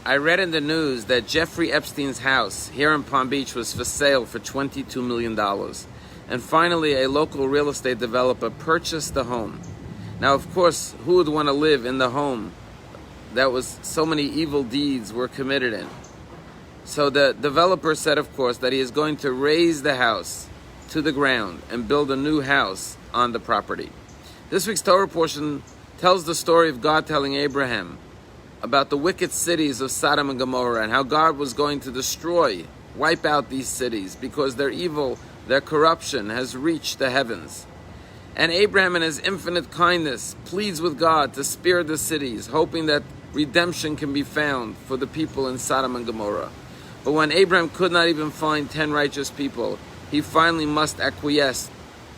I read in the news that Jeffrey Epstein's house here in Palm Beach was for sale for $22 million. And finally, a local real estate developer purchased the home. Now, of course, who would want to live in the home that was so many evil deeds were committed in? So the developer said, of course, that he is going to raise the house to the ground and build a new house on the property. This week's Torah portion tells the story of God telling Abraham about the wicked cities of Sodom and Gomorrah and how God was going to destroy, wipe out these cities because their evil, their corruption has reached the heavens. And Abraham in his infinite kindness pleads with God to spare the cities, hoping that redemption can be found for the people in Sodom and Gomorrah. But when Abraham could not even find 10 righteous people, he finally must acquiesce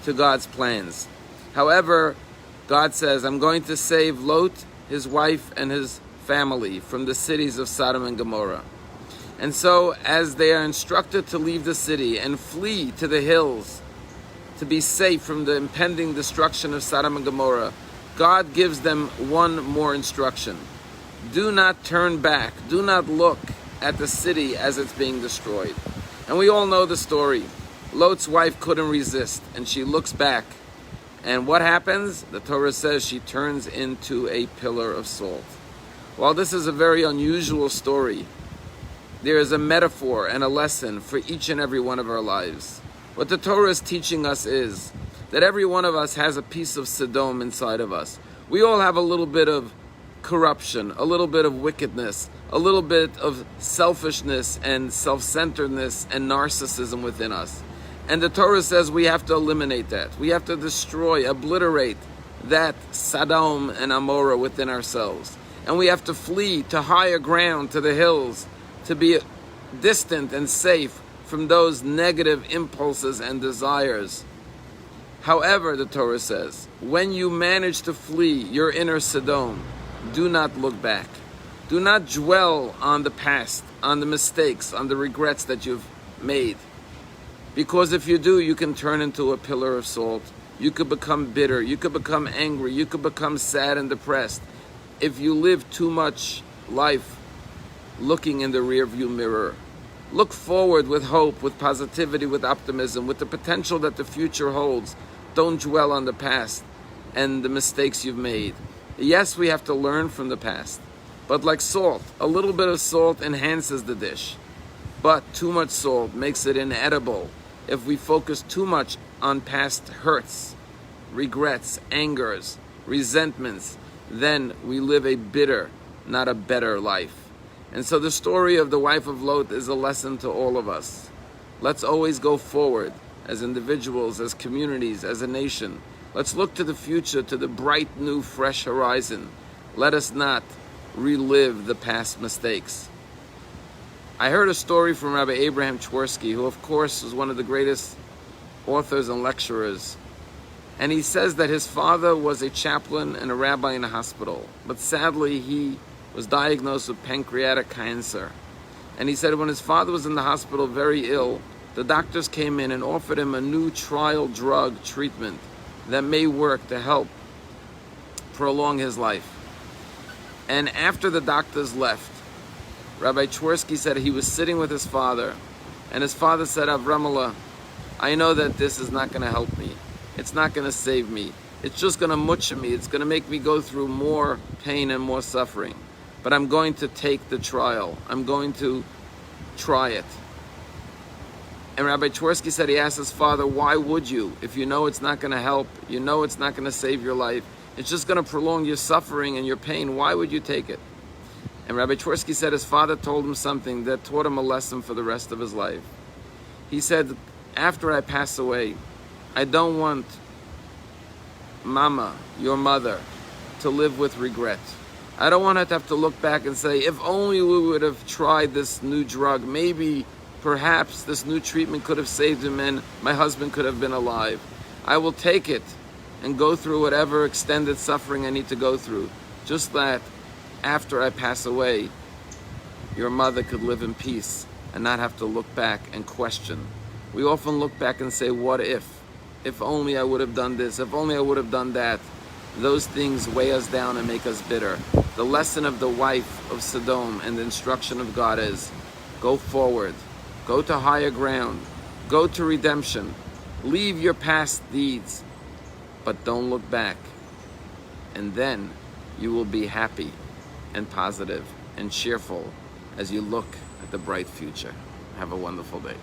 to God's plans. However, God says, I'm going to save Lot, his wife, and his family from the cities of Sodom and Gomorrah. And so, as they are instructed to leave the city and flee to the hills to be safe from the impending destruction of Sodom and Gomorrah, God gives them one more instruction. Do not turn back. Do not look at the city as it's being destroyed. And we all know the story. Lot's wife couldn't resist, and she looks back. And what happens? The Torah says she turns into a pillar of salt. While this is a very unusual story, there is a metaphor and a lesson for each and every one of our lives. What the Torah is teaching us is that every one of us has a piece of Sodom inside of us. We all have a little bit of corruption, a little bit of wickedness, a little bit of selfishness and self-centeredness and narcissism within us. And the Torah says we have to eliminate that. We have to destroy, obliterate that Sodom and Amorah within ourselves. And we have to flee to higher ground, to the hills, to be distant and safe from those negative impulses and desires. However, the Torah says, when you manage to flee your inner Sodom, do not look back. Do not dwell on the past, on the mistakes, on the regrets that you've made. Because if you do, you can turn into a pillar of salt. You could become bitter. You could become angry. You could become sad and depressed. If you live too much life looking in the rearview mirror, look forward with hope, with positivity, with optimism, with the potential that the future holds. Don't dwell on the past and the mistakes you've made. Yes, we have to learn from the past. But like salt, a little bit of salt enhances the dish. But too much salt makes it inedible if we focus too much on past hurts, regrets, angers, resentments. Then we live a bitter, not a better life. And so the story of the wife of Lot is a lesson to all of us. Let's always go forward as individuals, as communities, as a nation. Let's look to the future, to the bright, new, fresh horizon. Let us not relive the past mistakes. I heard a story from Rabbi Abraham Twersky, who of course was one of the greatest authors and lecturers. And he says that his father was a chaplain and a rabbi in a hospital. But sadly, he was diagnosed with pancreatic cancer. And he said when his father was in the hospital very ill, the doctors came in and offered him a new trial drug treatment that may work to help prolong his life. And after the doctors left, Rabbi Twersky said he was sitting with his father, and his father said, Avramallah, I know that this is not going to help me. It's not going to save me. It's just going to mutcha me. It's going to make me go through more pain and more suffering. But I'm going to take the trial. I'm going to try it. And Rabbi Twersky said he asked his father, why would you? If you know it's not going to help, you know it's not going to save your life, it's just going to prolong your suffering and your pain, why would you take it? And Rabbi Twersky said his father told him something that taught him a lesson for the rest of his life. He said, after I pass away, I don't want Mama, your mother, to live with regret. I don't want her to have to look back and say, if only we would have tried this new drug, maybe, perhaps this new treatment could have saved him and my husband could have been alive. I will take it and go through whatever extended suffering I need to go through, just that after I pass away, your mother could live in peace and not have to look back and question. We often look back and say, what if? If only I would have done this, if only I would have done that. Those things weigh us down and make us bitter. The lesson of the wife of Sodom and the instruction of God is, go forward, go to higher ground, go to redemption, leave your past deeds, but don't look back. And then you will be happy and positive and cheerful as you look at the bright future. Have a wonderful day.